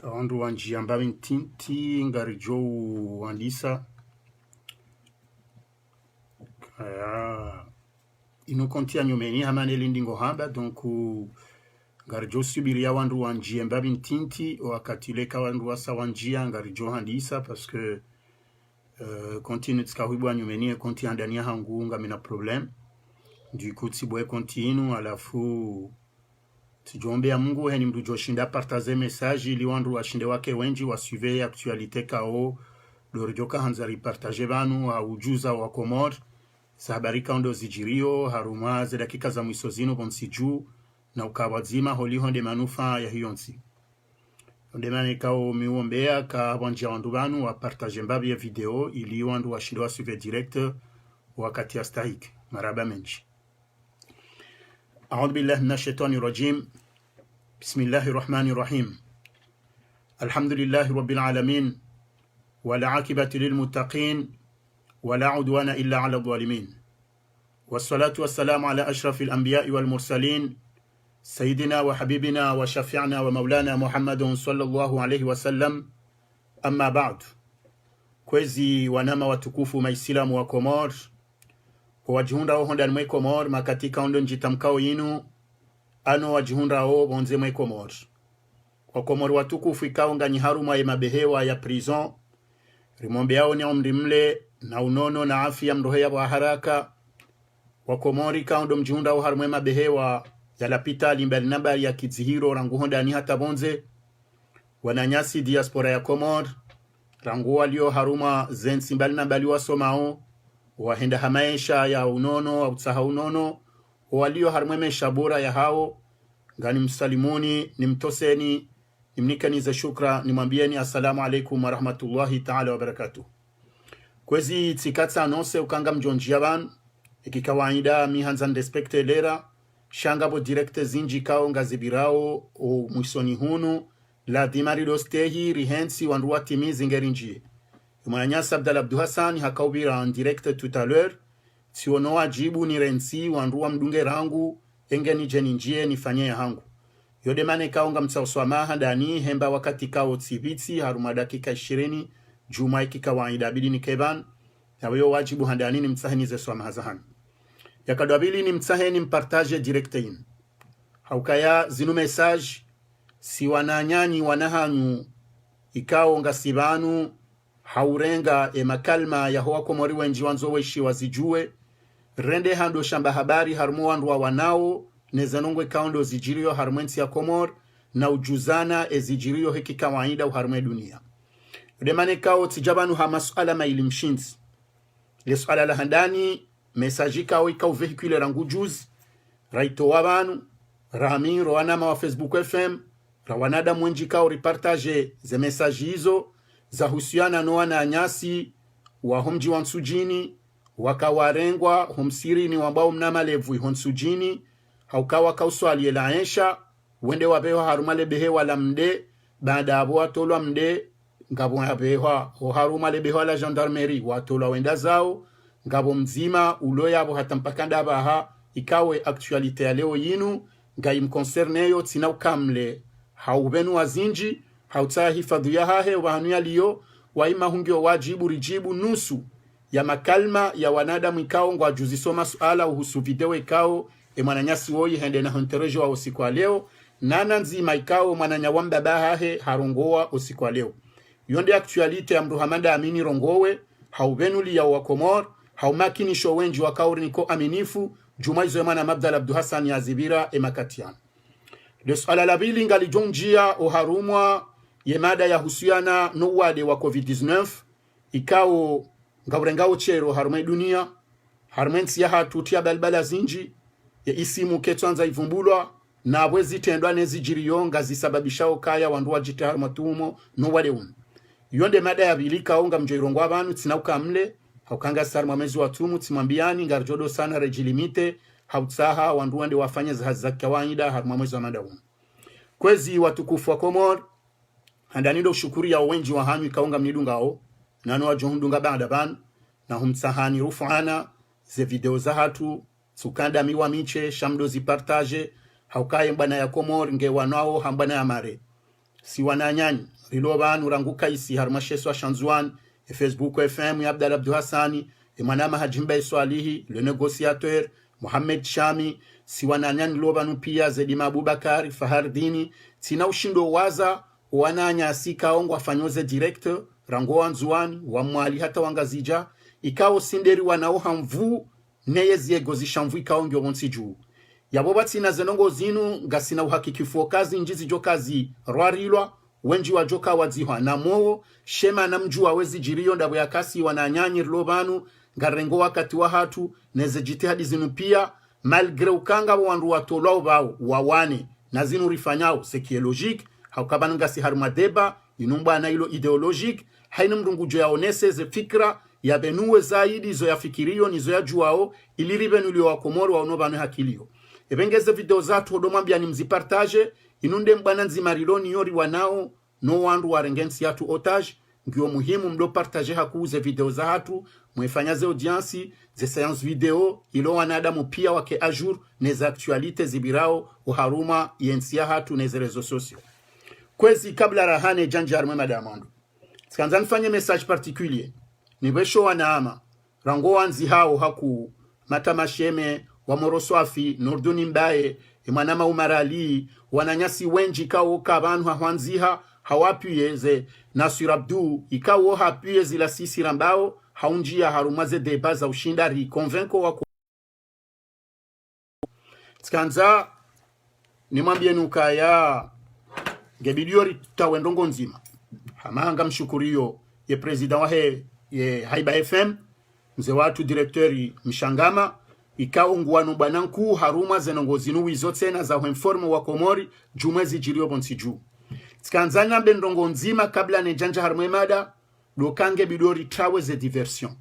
Kawandu wanji ambawe ntinti ngari jou wandisa ino konti ya nyumeni hamane lindingo hamba donc ngari jou subiria wandu wanji ambawe ntinti wakati leka wandu wasa wanjia ngari jou handisa parce que konti nitska huibu nyumeni konti andania hangu ngamina problem du coup tibwe konti inu alafu tujombe ya Mungu heni mdu joshinda partager message ili wandu washinde wake wenji wasuive actualite kao lorijoka hanzari partager banu wa ujuza wa Komor sahabari kaundo zijirio haruma ze dakika za mwiso zino bonsiju na ukawadzima holi honde manufa ya hiyonsi honde mane kao miuombea ka wanja wandu banu wa partager mbabi ya video ili wandu washinde wasuive direct wakati ya stahik maraba menji. أعوذ بالله من الشيطان الرجيم بسم الله الرحمن الرحيم الحمد لله رب العالمين ولا عاقبة للمتقين ولا عدوان إلا على الظالمين والصلاة والسلام على أشرف الأنبياء والمرسلين سيدنا وحبيبنا وشفيعنا ومولانا محمد صلى الله عليه وسلم أما بعد كوزي ونما وتكوفو ميسلام وكمار wajihunda o honda mwe Komor makatika ondo njitamkao yinu ano wajihunda o bonze mwe Komor kwa Komor watukufu ikao ngani haruma ya mabehewa ya prison rimombe yao ni omrimle na unono na afya mroheya wa haraka wa Komori kaundo mjihunda o haruma ya mabehewa ya lapita limbali nambari ya kizihiro rangu honda ni hata bonze wananyasi diaspora ya Komor rangu walio haruma zensi mbali nambali wa somao wahenda hamaisha ya unono au tsaha unono walio harmemesha bora ya hao ngani msalimuni nimtoseni nimnikanize shukra nimwambieni assalamu alaikum wa rahmatullahi ta'ala wa barakatuh. Kwezi tsikatsa anonse ukanga mjonjia ban ikikawaida mihanza ndespekte lera shangabo direkte zinji kao ngazibirao o mwisoni hunu la dimari dostehi rihensi wanruwa timizi ngerinjie Mwananyasa Abdallah Abdou Hassan hakaubira en direct tout à l'heure si onoa jibu ni rensi wanruwa mdunge rangu engeni jeninjie nifanye hangu yode mane kaunga mtsauswamaha ndani hemba wakati kao tsibitsi haruma dakika 20 juma ikikawaida bidi ni keban na weyo wajibu handani ni mtsahenize swamaha zahan yakadwabili ni mtsaheni mpartage directein haukaya zinu message si wananyani wanahanyu ikao ngasibanu haurenga makalma ya hoa Komori wenji wanzo weshi wazijue rende hando shamba habari harmu wandu wa wanao nezanongwe kaundo zijirio harmwensi ya Komor na ujuzana zijirio heki kawaida uharmwe dunia udemane kao tijabanu ha masuala mailimshinzi le suala la handani mesaji kao ikao vehikule rangu juz raito wabanu ramiro wanama wa Facebook FM rawanada mwenji kao repartage ze mesaji hizo za husiana noa na nyasi wa homji wa nsujini wakawarengwa homsirini wambao mnama levu honsujini haukawa kauswali elaensha wende wabewa harumale behewa la mde baada abo watolwa mde ngabo yabewa harumale behewa la gendarmerie watolwa wenda zao ngabo mzima uloya abo hatampakanda baha ikawe actualite ya leo yinu ngai mkoncerneyo tina ukamle haubenu wazinji hautsa hifadhu ya hahe wahanu ya liyo waima hungio wajibu rijibu nusu ya makalma ya wanadamu ikao ngwa juzisoma suala uhusu video ikao mwananyasi woyi hende na honterejo wa usiku wa leo nana nzima ikao mwananyawamba bahahe harongowa usiku wa leo yonde actualite ya mruhamanda amini rongowe haubenuli ya wakomor haumakini showenji wa kauri niko aminifu jumaizo ya mwana Abdallah Abdou Hassan ya zibira makatian le suala la bili ngali jonjia o harumwa yemada ya husiana no wade wa COVID-19 ikao ngawrengao chero harumai dunia harmensi ya hatutia balbala zinji ya isimu ketwanza ivumbulwa na abwezi tendwa nezijiriyo ngazisababishao kaya wanduwa jita matumo no wade un yonde mada ya bilika onga mjoirongwa abantu tsinauka mle haukanga sarma mwezi wa tumu tsimambiani ngarjodo sana rejilimite hautsaha wanduwa ndi wafanya za kawaida harma mwezi wa madaun kwezi watukufu wa Komor handanido shukuri ya wenji wa hanyu ikaunga mnidungao nano wajohundunga baada ban na humsahani rufana ze video za hatu sukanda miwa miche shamdo zipartage haukaye mbana ya Komor nge wanao hambana ya mare si wananyani rilo banu ranguka isi harmasheso Shanzwan et Facebook FM ya Abdal Abdou Hassani et manama Hajimba Swalihi le négociateur Mohamed Shami siwananyan lo banu pia Zedima Abubakar Fahardini tina ushindo waza wananya sika ongo afanyoze direct rango anzuani wa mwali hata wangazija ikao sinderi wanao hamvu neyezi egozi shamvu ikao ngyo wonsi juu yabo batsina zenongo zinu ngasina uhakikifu kazi njizi jokazi rwarilwa wenji wa joka wadzihwa na mowo shema na mjua wezi jiriyo ndabo ya kasi wananyanyi rilobanu ngarengo wakati wa hatu neze jitihadi zinu pia malgre ukanga wandu watolao bao wawane na zinu rifanyao sekie logique haukabanu ngasi harumadeba inumba na ilo ideologique haina mrungujo ya onese ze fikra ya benuwe zaidi zo ya fikirio nizo ya juao iliribenu liyo wakomoro wa unobanu hakilio ebengeze video zatu odomambia ni mzipartage inunde mbana nzimariloni yori wanao no wandu warengensi yatu otage ngio muhimu mdo partage hakuuze video za hatu mwefanyaze audiensi ze seance video ilo wanadamu pia wake ajour neza actualite zibirao uharuma yensia hatu neze rezo sosio kwezi kabla rahane janjar mwe madamandu sikanza nifanye message particulier nibesho wanaama rango wanzi hao haku matamasheme wa Moroswafi Norduni Mbaye Imanama Umarali wananyasi wenji kao kabanu hawanziha hawapuyeze Nasir Abdou ikawo hapuyeze la sisi rambao haunjia harumaze deba za ushindari konvenko wako Skanza nimwambie nukaya gebidiori tawendongo nzima hamanga mshukurio ye president wahe ye Haiba FM mze watu directori Mshangama ikao nguwanu bananku haruma zenongo zinuwi zote na za huenformu wa Komori jumwezi jirio bonsi juu. Tkanzana bendongo nzima kabla nejanja harumemada dokange bidori trawe ze diversion.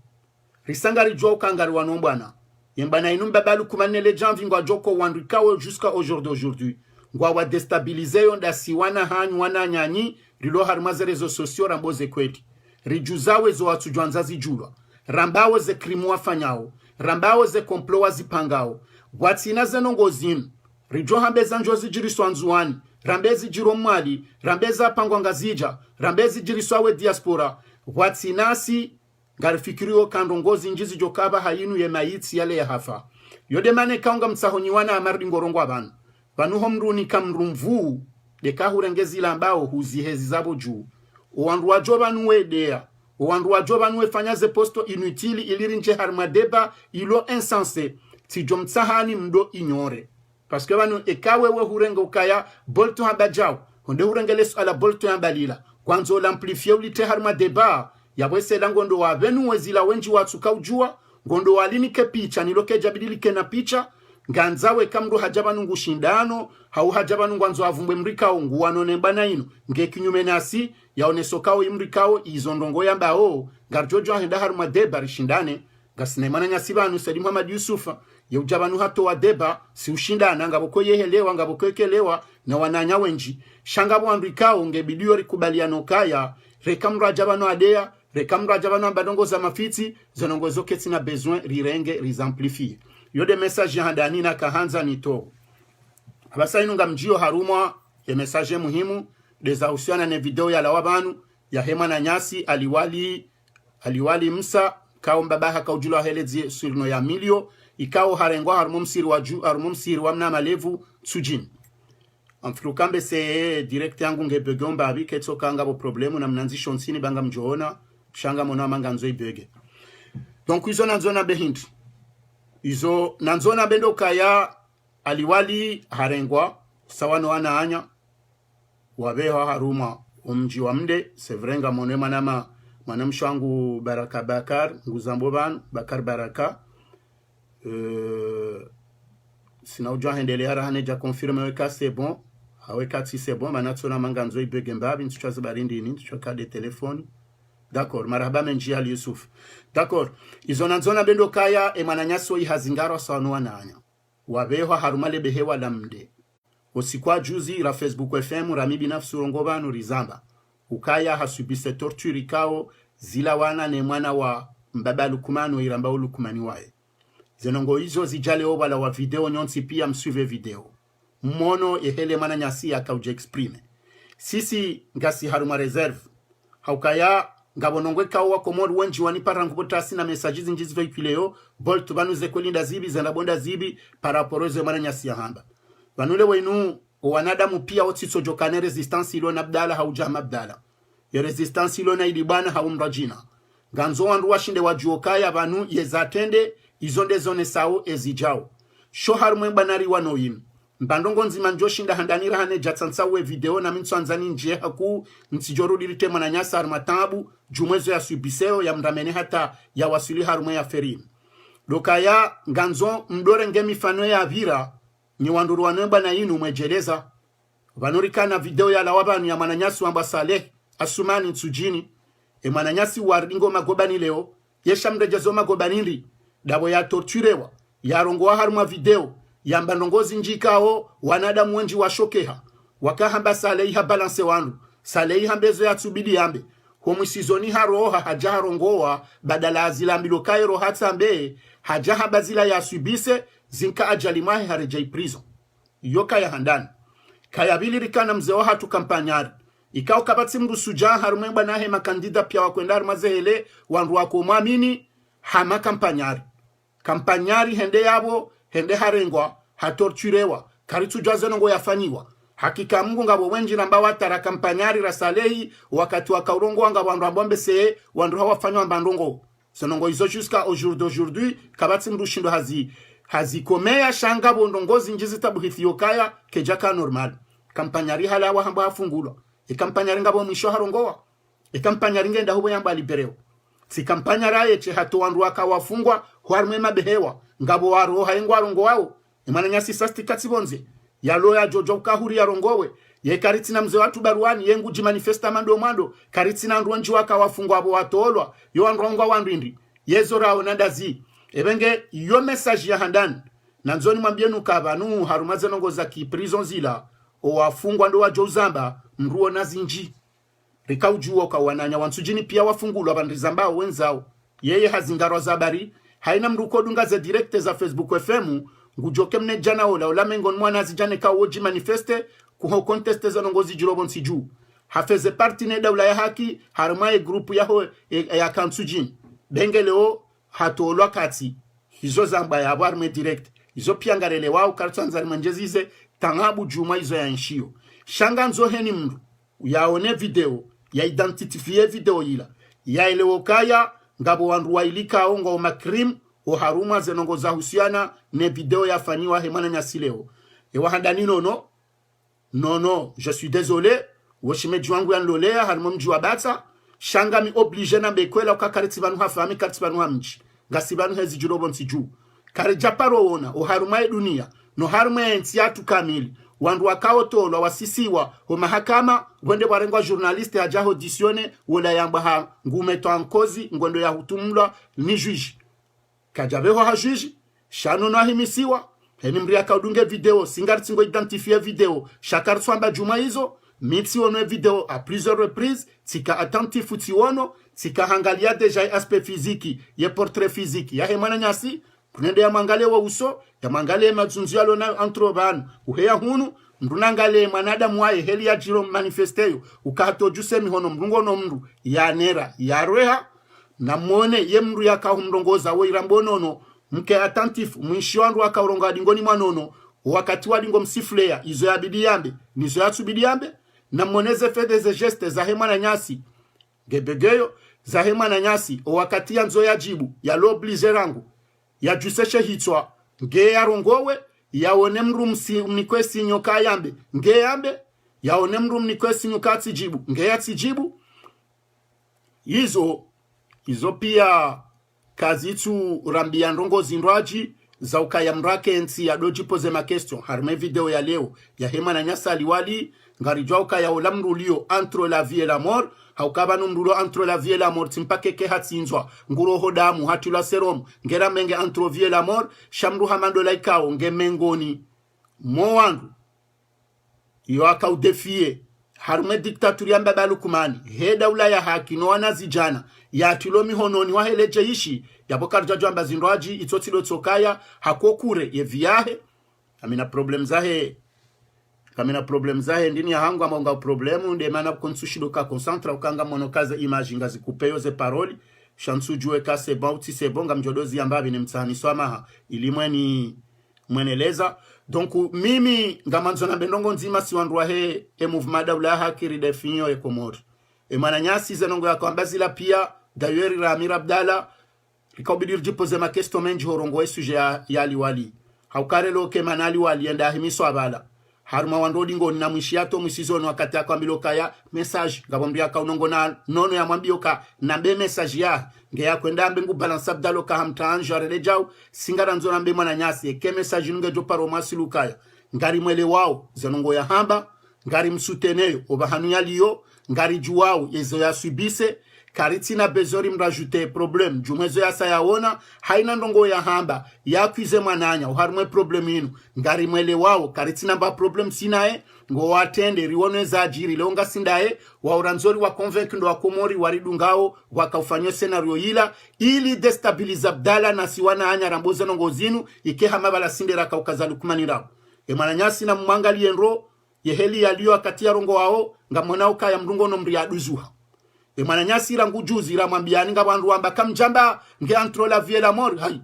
Risangari jwa ukangari wanombana. Yembana inumba balu kumanele janvi ngwa joko wandrikawe jusqu'à aujourd'hui. Ngwa wa destabilize yonda siwana hanyu wana nyanyi rilo harumaze rezo sosio ramboze kweti. Rijuzawe zo watujuanzazi julwa. Rambawe ze krimu wafanyao. Rambawe ze komplo wazipangao. Watina zenongo zinu. Rijo hambeza njozi jiriswa nzuani. Rambezi jiro mwali. Rambeza pangwanga zija. Rambezi jiriswa we diaspora. Watinasi ngarifikirio kandongozi njizi jokaba hayinu ye maiti yale ya hafa. Yode mane kaunga mtsahonyiwana amardi ngorongo abanu. Banuho mruni kamrumvu. Deka hurengezi lambao huzihezi zabo juu. Uwandu wajoba nuwedea. Uwandu wajoba nuwefanyaze posto inutili ilirinje harmadeba ilo insensé. Tijo mtsahani mdo ignore. Parce que wanu ekawe we hurenge ukaya bolto habajao. Honde hurengele ala bolto yambalila. Kwanzo l'amplifie ulite harmadeba. Yabwese la ngondo wa venu wezila wenji watsuka ujua. Ngondo walini ke picha niloke jabidili ke na picha. Nganzawe kamru hajabanu ngushindano. Hau hajabanu ngwanzo avumbwe mrikao nguwano nembana ino. Nge kinyume nasi yaonesokao imrikao izondongo yambao. Ngarjojo ahenda haruma deba rishindane. Gasinemana nyasibanu Said Muhammad Yusufa. Ya ujabanu hato wa deba si ushindana ngaboko yehelewa ngaboko ekelewa na wananya wenji. Shangabo andrikao nge bidiyo rikubaliano kaya. Rekamru hajabanu adea. Rekamru hajabanu ambadongo za mafiti. Zonongo zoke tina besoin rirenge rizamplifie. Yode message handani na kahanza nito. Abasa inunga mjio harumwa ya message muhimu. Deza usiana ne video ya lawabanu. Ya hema na nyasi aliwali msa. Kao mbabaha kaujula helezi surno ya milio. Ikao harengwa harumumsiri wa mna malevu tsujin. Amfirukambe se direct yangu ngebegomba abi ketso kanga bo problemu na mnanzi shonsini banga mjoona. Shanga mona manga nzoi bege. Donc izo nanzona behindu. Izo nanzona bendo kaya aliwali harengwa sawano wana anya wabeha haruma umji wa mde sevrenga monema nama manamshangu Baraka Bakar nguzamboban Bakar Baraka sina ujua hendele hara haneja confirme weka c'est bon haweka si c'est bon manatsona manganzo ibege mbabi ntuchwa zibarindi ini ntuchwa kade telefoni. D'accord, marhaba menji Ali Yusuf. D'accord, izo nanzona bendo kaya emananyaso ihazingaro sawano wananya wabeha harumale behewa lamde. Osikwa juzi la Facebook FM rami binafsi urongobanu rizamba. Ukaya hasubise torture ikao zila wana ne mwana wa mbaba lukumanu iramba lukumani wae. Zenongo hizo zijale obala wa video nyonsi pia msuve video. Mmono ehele mana nyasi ya kauja exprime. sisi ngasi haruma reserve haukaya ngabonongwe kawa komori wenji waniparangu botasi na messages njizi vehiculeo bolt banuze kolinda zibi zenda bonda zibi paraporoze mananyasi ya hamba vanule wenu wanadamu pia otitso jokane resistance ilo nabdala haujama abdala ya resistance ilo na ilibana haumrajina ganzo wandu washinde wajuokaya vanu yezatende izonde zone sao ezijao shohar mwenbanari wanoyin mbandongo nzima njoshinda handanira hane jatsansawe video na mintsanzani nje haku nsijorudi lite mananyasa armatabu jumwezo ya subiseo ya mdamene hata ya wasili harume ya ferin dokaya ganzo mdore nge mifano ya avira ni wanduru wanemba na inu mwejeleza vanurikana video ya lawabanu ya mananyasi wamba Saleh Asumani Nsujini mananyasi waringo magobani leo yesha mrejezo magobanili dabo ya torturewa ya rongoa haruma video ya mbandongozi njikao wanadamu wenji washokeha wakahamba Saleh balance wandu Saleh hambezo ya tsubidi yambe homu sizoni haroha hajaha rongoa badala azilambilo kairo hatsambe hajaha bazila ya subise zinka ajalimahe harejai prison yoka ya handani kaya bili rikana mzeo hatu kampanyari ikao kabati mru suja harumemba nahe makandida pia wakwendari mazehele wandu wako mwamini hama kampanyari hende yabo hende harengwa hatorturewa karitu jwazenongo yafanyiwa hakika mungu ngabo wenji namba watara kampanyari rasalehi wakati wakaurongo wanga wandu ambombe seye wandu hawafanywa mbandongo sonongo izo jusqu'à aujourd'hui kabati mru shindo hazikomea shanga bondongozi njizi tabuhithiyokaya kejaka normal kampanyari hala wa hamba hafungulwa kampanyari ngabo mwisho harongoa kampanyari ngenda hubo yamba libereo si kampanyara yeche hatu wandu waka wafungwa huarme mabehewa ngabo waro haingwa rongo wao imananyasi sasti katsibonze yalo ya jojo kahuri ya rongowe ye karitina mze watu baruani yengu jimanifesta mando karitina nduanji waka wafungwa abo watolwa yo androngwa wandindi yezo rao nandazi ebenge yo message ya handani nanzoni mwambienu kabanu harumaze nongo za ki prison zila o wafungwa ndo wajo uzamba mruo nazinji rikaujuo kwa wananya wansujini pia wafungulwa bandizambao wenzao yeye hazingarwa zabari haina mruko dunga za directe za Facebook FM ngujoke mne jana ola mengon mwana zijane ka woji manifeste kuho conteste za nongozi jirobon siju hafeze parti ne daula ya haki harumaye grupu ya kansujini bengeleo hatolwa kati hizo zamba ya warme direct hizo pia ngarele wao kartsanza manjezize tangabu juma hizo ya nshio shanga nzoheni mru yaone video ya identifie video ila ya elewokaya ngabo wandu wailika ongo makrim o haruma zenongo za husiana ne video ya faniwa hemana nyasileo handani no je suis désolé woshime juangu ya nlolea harimo mji wa bata shanga mi oblige na bekwela ukakariti banu hafami kariti banu hamji ngasi banu hezi jurobo nsiju kare japaro wona o haruma dunia no haruma entiatu kamili wandu wakao tolo wasisiwa ho mahakama gwende warengwa journaliste haja auditionne wala yamba ha ngume to ankozi ngondo ya hutumlwa ni juge kajabeho ha juge shano no ahimisiwa heni mri akaudunge video singarti ngo identifier video shakar swamba juma hizo miti ono video a plusieurs reprises tika attentif tiwono tika hangalia deja aspect physique ye portrait physique ya hemana nyasi kunende ya mangale wa uso ya mangale mazunzi yalo na antroban uheya hunu ndunangale mwanadamu wae heli ya jiro manifesteyo ukato juse mihono mrungo no mru ya nera ya reha na mwone ye mru ya kahumrongoza we irambonono mke attentif mwishi wandu wakauronga dingoni mwanono wakati wadingo msiflea izo ya bidiyambe nizo ya tsubidiyambe na mmoneze fede ze geste za hema na nyasi gebegeyo za hema na nyasi wakati ya nzo ya jibu ya lo blizerangu ya juseshe hitwa nge ya rongowe ya onemru mnikwesi nyoka yambe nge yambe ya onemru mnikwesi nyoka tijibu nge ya tijibu izo pia kazitu rambia ndongo zindwaji za ukaya mrake nsi ya doji pose ma question harme video ya leo ya hema na nyasa liwali ngarijwa ukaya olamru lio entre la vie et la mort haukaba numrulo entre la vie et la mort timpake ke hatsinzwa nguro hodamu hatula serum ngera menge entre vie et la mort shamru hamando laikao ngemengoni mowandu yo akaudefie harume diktaturi ya mbabalu kumani he daula ya haki no wanazijana ya tilomi hononi wa heleje ishi ya bokarja jamba zindwaji itotilo tsokaya hakokure ye viahe amina problem zahe kamina problem zahe ndini ya hangu ama unga problemu nde mana konsushido ka concentra ukanga monokaze image ngazi kupeyo ze paroli shansu juwe ka seba uti sebonga mjodozi ambabi ni mtahani swamaha ilimweni mweneleza. Donc mimi ngamanzo na bendongo nzima siwandwa he mouvement daula hakiri definio e Komori e mananyasi zenongo ya kwambazila pia dayeri Ramir Abdalla rikabidir jipoze ma question menji horongo e sujet ya liwali haukare loke manali wali enda himiso abala haruma wandodi ngo na mwishiato msizono wakati akwambilo kaya message ngabambia ka unongo na nono ya mwambio ka nambe message ya nge ya kwenda mbengu balance Abdalla ka hamtanja relejao singara nzona mbe mwana nyasi ke message nunge jo paro masilu kaya ngari mwele wao zenongo ya hamba ngari msuteneyo obahanu yaliyo ngari juwao yezo ya subise karitina bezori mrajute problem jumwezo ya sayaona haina ndongo ya hamba ya kwize mwananya uharumwe problem inu ngari mwele wao karitina mba problem sinae ngo watende riwone za ajiri leonga sindae wa uranzori wa convaincre ndo wa Komori waridungao wakaufanywa scenario ila ili destabilize Abdalla na siwana anya ramboze nongo zinu ike hamabala sindera kaukazalu kumanirao mwananyasi na mwangali enro yeheli yaliyo akatia rongo wao ngamonao kaya mrungo no mri aduzuha mwananyasi rangu juzi ramwambiani ngabandu wamba kamjamba nge antro la vie la mort hai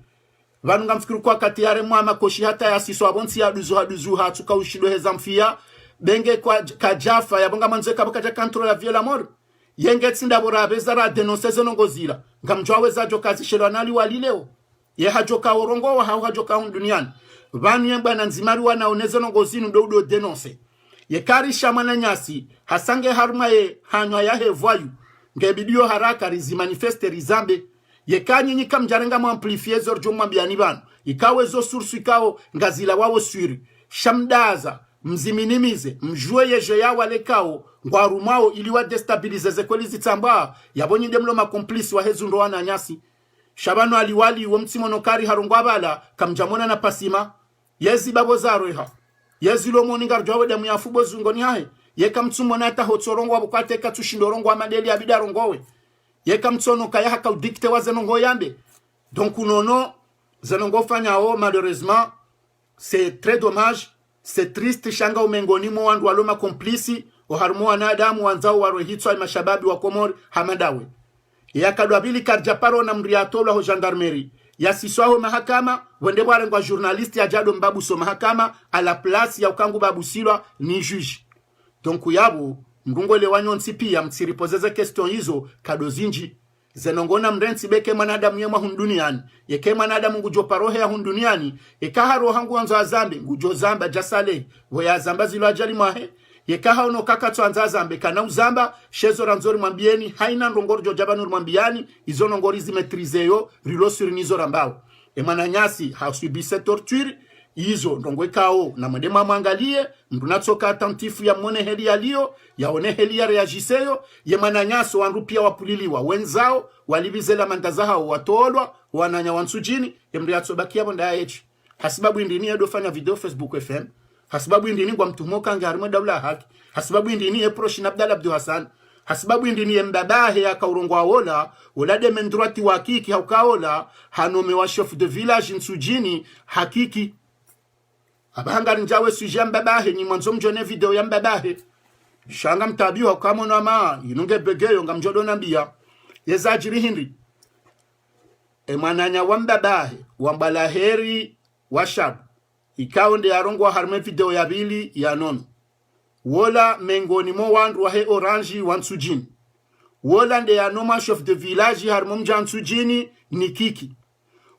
vanu ngamfikiru kwa katiare mwama koshi hata ya siso abonsi ya duzuha tuka ushido heza mfia benge kwa kajafa ya bonga manzeka baka kantro la vie la mort yenge tsinda bora bezara denonse nongo zira ngamjwa weza jokazi shelo nali walileo ye hajoka orongo wa hajoka duniani vanu yemba na nzimari wanaoneze nongo zinu do denonse ye karisha mwananyasi hasange haruma ye hanywa ya hevwayu ngebidio haraka rizi manifeste rizambe yekanyi nyika mjarenga mwamplifie zorjo mwambiani banu ikawe zo sursu ikao ngazila wawo suri shamdaza mziminimize mjue yeje ya wale kao ngwarumao iliwa destabilize zekweli zitamba yabonyi demlo makomplisi wa hezu ndoana nyasi shabano aliwali wa mtimonokari harungwa bala kamjamona na pasima yezi babo zaroiha yezi lomo ningarjwawe demu ya fubo zungoni hae yeka mtsumo nata hotsorongo wabukwate katushindorongo wa madeli ya bidarongowe yeka mtsono kaya haka udikte wa zenongo yambe. Donc unono zenongo fanyao malheureusement c'est très dommage, c'est triste shanga umengoni mo wandu waloma komplisi oharmo wanadamu wanzao warohitswa mashababi wa Komori hamadawe yaka dwabili karjaparo na mriatola ho gendarmerie yasiswaho mahakama wende bwarengwa journaliste ya jado mbabu so mahakama a la place ya ukangu babu silwa ni juge. Donc yabo mrungole wanyonsi pia mtsiripozeze question hizo kadozinji zenongona mrensi beke manadamu yema hunduniani yeke manadamu ngujo parohe ya hunduniani ekaharo hangu wanzo azambe ngujo zamba jasale waya zamba zilo ajali mahe yekaha ono kakatso anzazambe kana uzamba shezo ranzori mwambieni haina ndongoro jojabanur mwambiani izo nongori zimetrizeyo rilo suri nizo rambao mananyasi hasubise torture izo ndongo kao na mwendema mwangalie mdunatsoka atentifu ya mwone heli yalio yaone heli ya reagiseyo ye mananyaso wanrupia wapuliliwa wenzao walibizela mandazaha watolwa wananya wansujini mriatsobakia bonda ya echi hasibabu indini ya dofanya video Facebook FM hasibabu indini kwa mtumoka ngarimo daula haki hasibabu indini Proshi Abdalla Abdu Hassan hasibabu indini mbabahe ya kaurongwa wola ulade mendruati wa hakiki haukaola hanome wa chef de village nsujini hakiki abahanga njawe sujet mbabahe ni mwanzo mjone video ya mbabahe shanga mtabiwa kama nama inunge begeyo ngamjodo nambia yezajiri hindi mananya wa mbabahe wa mbalaheri wa shab ikao nde arongwa harme video ya bili ya nono wola mengoni mo wandu wa he orange wansujini wola nde ya noma chef de village harmo mjansujini ni kiki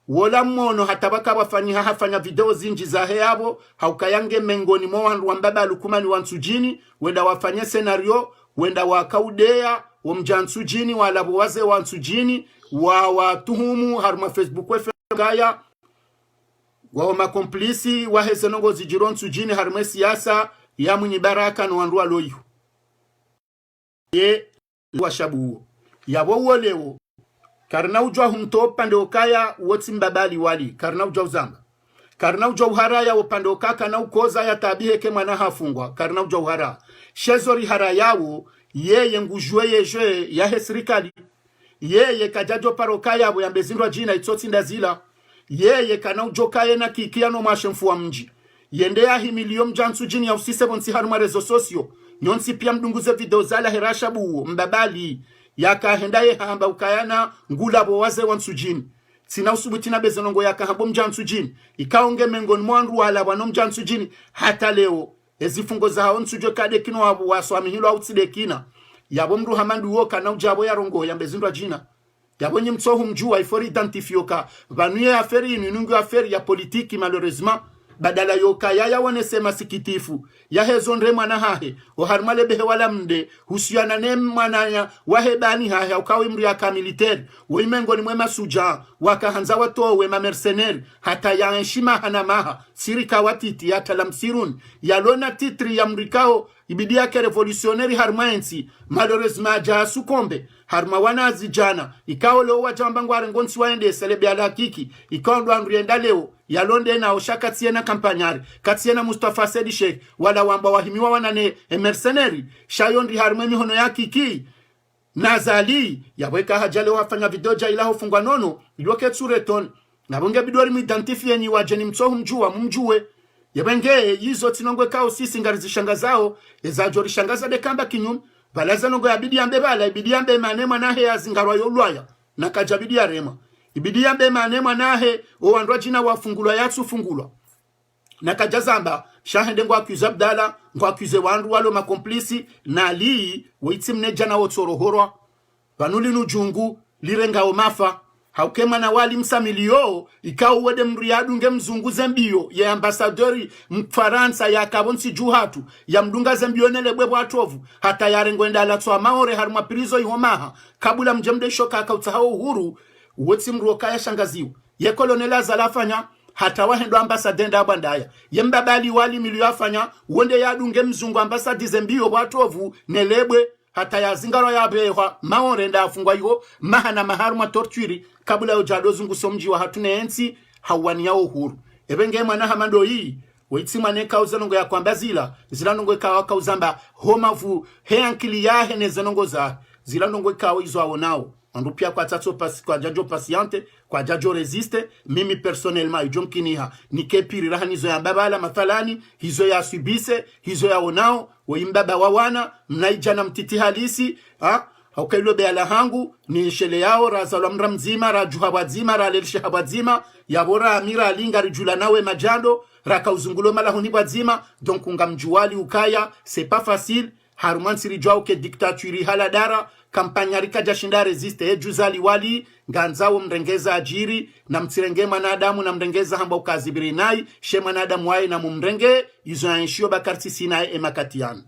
wola mmono hatabaka wafanyiha hafanya video zinji za heabo haukayange mengoni mo wandu wa mbaba lukumani wansujini wenda wafanya scenario wenda wakaudea wamjansujini wala waze wansujini wa watuhumu harma Facebook gaya wa makomplisi wa hezenongo zijiron sujini harma siasa ya mwenye baraka no wandu aloyu ye washabu ya wolewo karna ujwa humto pande okaya woti mbabali wali karna ujwa uzamba karna ujwa uharaya upande okaka na ukoza ya tabihe ke mwana hafungwa karna ujwa uhara shezori harayawo yeye ngujwe yeje ya hesirikali yeye kajajo parokaya abo yambezindwa jina itsotsi ndazila yeye kana ujokaye na kikiano mashemfu wa mji yendea hi milium jansu jini ya usise bonsi haruma rezo sosio nyonsi pia mdunguze video zala herasha buo mbabali yaka hendaye hamba ukayana ngula bo waze wansujini sina usubutina bezenongo yaka habo mjansujini ikaonge mengoni mwandu wala wano mjansujini hata leo ezifungo za hao nsujo kade kino wabu waswami hilo outside kina yabo mru hamandu woka na ujabo ya rongo ya mbezindwa jina yabo nye msohu mjua ifori identifioka vanuye aferi inungu aferi ya politiki malheureusement badala yoka ya wanesema sikitifu ya hezonre mwana hahe oharmale behe wala mde husiana ne mwana wahebani hahe ukawe mru ya kamiliteri uimengo ni mwema suja wakahanza watoa wema mercenari hata ya enshima hanamaha sirika watiti ya talamsirun ya lona titri ya mrikao ibidi yake revolutionary harmaensi malheureusement ja sukombe harma wanazi jana ikawo leo wajamba arengonsi waende selebe ala kiki ikawo ndo andrienda leo ya londe na oshaka tiena kampanyari katiena Mustafa Sedi Sheikh wala wamba wahimiwa wanane mercenary shayondi harmeni hono ya kiki nazali yaweka hajale wafanya videoja ila hofungwa nono ilioke tsureton na bonge bidwari muidentifie ni wajeni mtohu mjua mumjue yabenge yizo tinongwe kao sisi ngarizishanga zao ezajori shangaza de kamba kinyum balaza nongo yabidi ambe bala ibidi ambe manema nahe ya zingarwa yolwaya na kajabidi ya rema ibidi ambe manema nahe owandwa jina wafungulwa yatsu fungulwa na kajazamba shahende ngwa akuze Abdala ngwa akuze wandu walo makomplisi na lii weitimne jana wotsorohorwa vanuli nujungu lirenga omafa haukema na wali msamilio ikao wede mriadu nge mzungu zembio ya ambasadori mfaransa ya kabonsi juhatu ya mdunga zembio nele bwebo atovu hata yarengwenda alatwa maore haruma pirizo ihomaha kabula mjemde shoka akautahao uhuru uwetsi mruoka ya shangaziwa ye kolonela zalafanya hata wahendo ambasadenda abandaya ye mbabali wali milio afanya uwende yadunge mzungu ambasadi zembio watovu nelebwe hata ya zingaro ya bewa maore nda afungwa yuho mahana maharuma torturi kabula ujado zungu somji wa hatune ensi hawani ya uhuru ebenge mwana hamando hii weitsi mwane kauza nongo ya kwamba zila nongo ikawa kauzamba homavu heankili ya hene zenongo za zila nongo ikawa izo awonao andupia kwa tato pasi kwa jajo pasiante kwa jajo resiste mimi personnellement ijomkiniha nikepiri raha nizo ya mbabala mathalani hizo ya subise hizo ya onao waimbaba wawana mnaijana mtiti halisi haukailo beala hangu ni shele yao razalwa mra mzima rajuha wazima ralelsheha wazima yabora amira alinga rijula nawe majando raka uzungulo malahuni wazima donc unga mjuwali ukaya c'est pas facile harumansi rijwao ke diktaturi haladara kampanya jashinda resiste juzali wali nganzao mrengeza ajiri na mtirenge manadamu na mrengeza hamba ukazibiri nai she manadamu wae na mumrenge izo anshio bakarti sina emakatian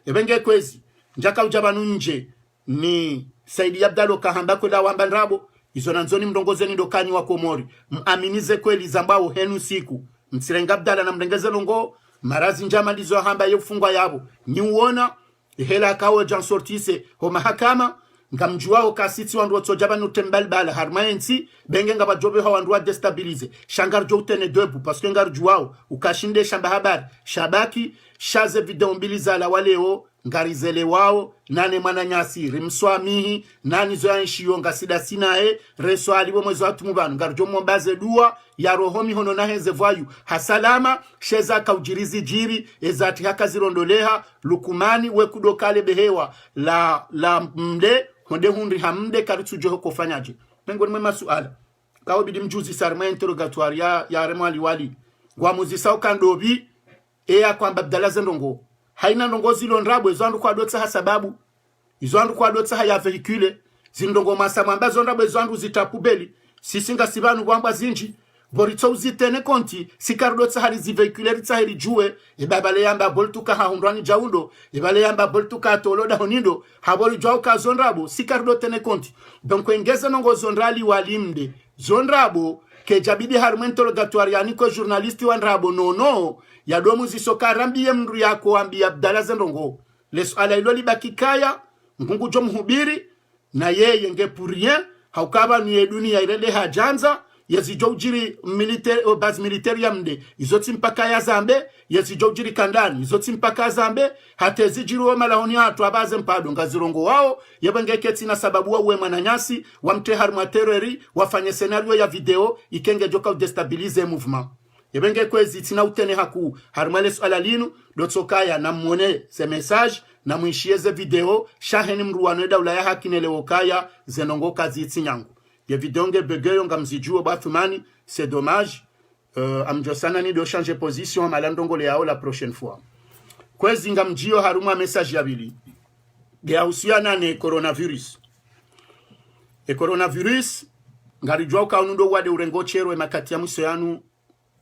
ebenge kwezi njaka ujabanu nje ni Saidi Abdalo kahamba kwela wamba nrabo izo nanzoni mdongozeni dokanyi wa Komori muaminize kweli zambao henu siku mtirenga Abdala na mrengeza longo marazi njama lizo hamba yofungwa yabo ni uona hela kawo jan sortise ho mahakama ngamjuao kasiti wandu watojaba nutembal bala harmaensi benge ngaba jobe ho wandu wa destabilize shangar jotene debu parce que ngar juao ukashinde shamba habari shabaki shaze video mbili za la waleo ngarizele wao nane mwana nyasi rimswamihi nani zo yanshio ngasida sinae reso alibo mwezo watu mubanu ngarjo mombaze dua ya rohomi hono na heze vayu hasalama sheza kaujirizi jiri ezati haka zirondoleha lukumani wekudokale behewa la mde honde hundi hamde karitujo hoko fanyaje mengo ni mwema suala kawo bidi mjuzi sarma interrogatoire ya remali wali gwa muzisa ukandobi ya kwamba Abdala zendongo haina ndongozi lonrabo ezandu kwa dotsa hasababu izandu kwa dotsa haya vehicule zindongo masamamba zonrabo ezandu zitapubeli sisinga sibanu kwamba zinji borito uzitene konti sikardotsa hari zivehicule ritahiri juwe ebabale yamba boltuka haundwani jaundo ebale yamba boltuka toloda honindo habori jauka zonrabo sikardotene konti donc engeza nongo zonrali walimde zonrabo ke jabidi harumento rogatoire yaniko journalisti wanrabo nono ya domu zisoka rambiye mru yako ambi Abdala zendongo leso ala iloli bakikaya mkungu jo mhubiri na yeye nge purien haukaba ni dunia irede hajanza yezijo ujiri militaire base militaire yamde izoti mpaka ya Zambe yezijo ujiri kandani izoti mpaka Zambe hatezi jiru malahoni hatu abaze mpado ngazirongo wao yebengeketi na sababu wa uwe mananyasi wamte harma terrori wafanye scenario ya video ikenge joka destabilize movement Ebenge kwezi tina utene haku harumale swala linu dotokaya na mwone se message na mwishieze video shaheni mruwano da ulaya hakinele wokaya zenongo kazi itinyangu ye vidonge begeyo nga mzijuo bathumani c'est dommage amjosana ni do changer position malandongo le yao la prochaine fois kwezi nga mjio haruma message yabili ya usiana ne coronavirus coronavirus ngarijwa ka unundo wade urengo chero e makati ya muso yanu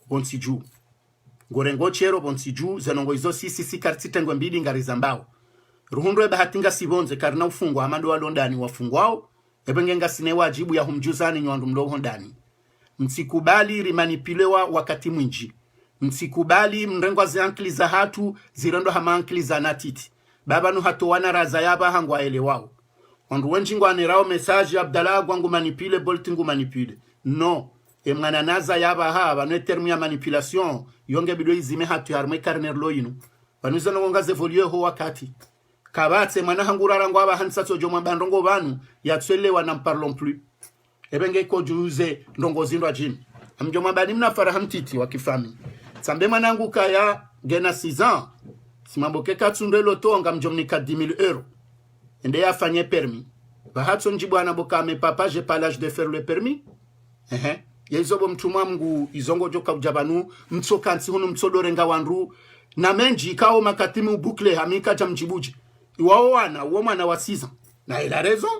bonsiju ngorengo chero bonsiju zenongo izo sisi kartite mbili ngarizambao ruhundo bahatinga sibonze karina ufungwa amando walondani wafungwao ebengenga sine wajibu ya humjuzani nyandu mdogo ndani msikubali rimanipilewa wakati mwinji msikubali mrengo za ankli za hatu zirendo hama ankli za natiti baba nu hatu wana raza yaba hangwa elewao wandu wenji ngwanirao message Abdallah gwangu manipile boltingu manipile no emwana naza yaba haba no terme ya manipulation yonge bido izime hatu yarme karner loyinu banuza no ngaze volio ho wakati kabatse mwana hangurara ngwaba hansatso jomwa bandongo banu yatswelewa na parlons plus ebenge ko juze ndongo zindwa jini amjomwa bani mnafara hamtiti wakifami sambe mwanangu kaya gena 6 ans simamboke katsunde loto ngamjomni 40000 euros ende yafanye permis bahatso njibwana bokame papa j'ai pas l'âge de faire le permis yezobo mtumwa mngu izongo joka ujabanu mtsokansi hunu mtsodorenga wandu na menji kao makatimu boucle hamika jamjibuji wao wana womana wa 6 ans na ila raison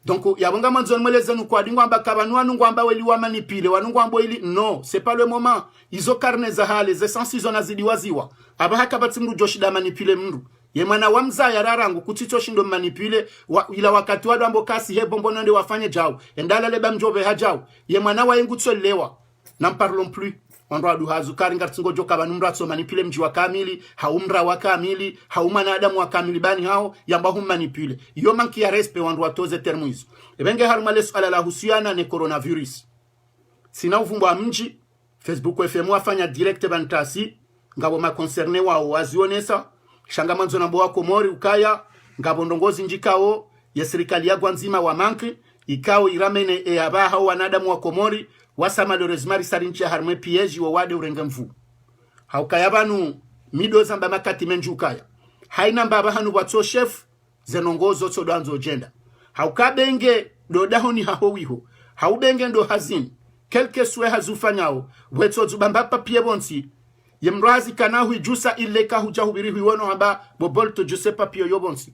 donc yabonga manzo mweleze nu kwa dingwa mbakabanu anu ngwamba weli wa manipile wanu ngwambo ili non c'est pas le moment izo karne za hale ze sensizo nazidi waziwa abahaka batimru joshida manipile mndu ye mwana wa mza ya rarangu kutito shindo manipule ila wakati wadu ambo kasi he bombo nende wafanye jao endala leba mjobe hajao ye mwana wa yengu tsolewa n'en parlons plus wando adu hazu karinga tsingo joka banumra tso manipule mji wa kamili haumra wa kamili haumana adamu wa kamili bani hao yamba hum manipule yo manki ya respect wando watoze termo hizo ebenge harumale swala la husiana ne coronavirus sina uvumbo wa mji Facebook FM wafanya direct bantasi ngabo ma concerne wao wazionesa shanga manzo na mboa komori ukaya ngabo ndongozi njikao ya serikali ya gwanzima wa manki ikao iramene e abaha wanadamu wa komori wasa malheureusement sarinchi harme piège wa wade urengemvu haukaya banu mido zamba makati menjukaya haina mbaba hanu watso chef zenongozo tsodanzo gender haukabenge do dahoni hahowiho haubenge ndo hazini kelke swe hazufanyao wetso zubamba papie bonsi yemrazi kanahu jusa ileka hujahubiri huono hamba bobolto juse papio yobonsi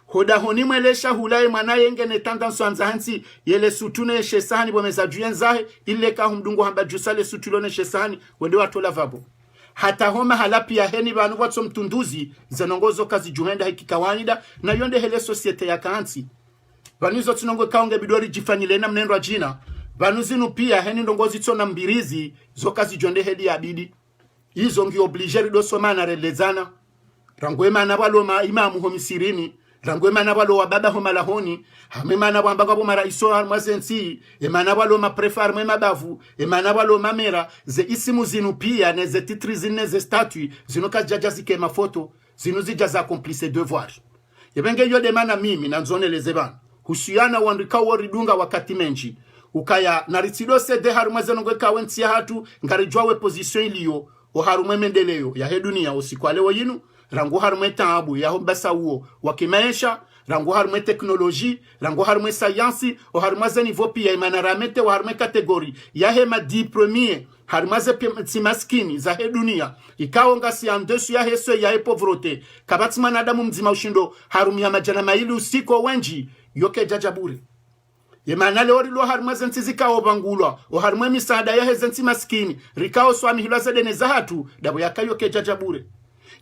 hoda honi mwelesha hulaye mwanaye ngene tandanso anzahansi yele sutune shesani bomeza juyenzahe ileka humdungu hamba jusa le sutulone shesani wende watola vabo hata homa halapi ya heni banu watso mtunduzi zenongozo kazi juhenda hiki kawaida na yonde hele societe ya kaansi banuzo tunongo kaunge bidori jifanyile na mnendo wa jina banuzinu pia heni ndongozi tsona mbirizi zo kazi jonde hedi ya bidi hizo ngi obligeri do somana relezana rangwema na baloma imamu homisirini rangwema na balo wababa homalahoni hamema na bamba bo mara iso armazensi emana balo ma prefar mema bavu emana balo mamera ze isimu zinu pia ne ze titri zine ze statue zinu kajaja zike mafoto zinu zijaza complice devoir yebenge yo demana mimi na nzone lezeban husiana wandika woridunga wakati menji ukaya naritido sede harumazeno ngwe kawentia hatu ngarijwawe position iliyo o harumwe mendeleo ya hedunia usikwale yinu rangu harumwe taabu ya hombasa uo wakimaisha rangu harumwe teknoloji rangu harumwe sayansi o harumwe niveau pia imanaramete o harumwe kategori ya hema di premier harumwe timaskini za hedunia ikao ngasi andesu ya heso ya povrote kabati manadamu mzima ushindo harumia majana maili usiko wenji yoke jajabure yemanale orilo harumwe zentizika obangulwa o harumwe misada ya hezenti maskini rikao swami hilwa zedene zahatu dabo yakayo kejajabure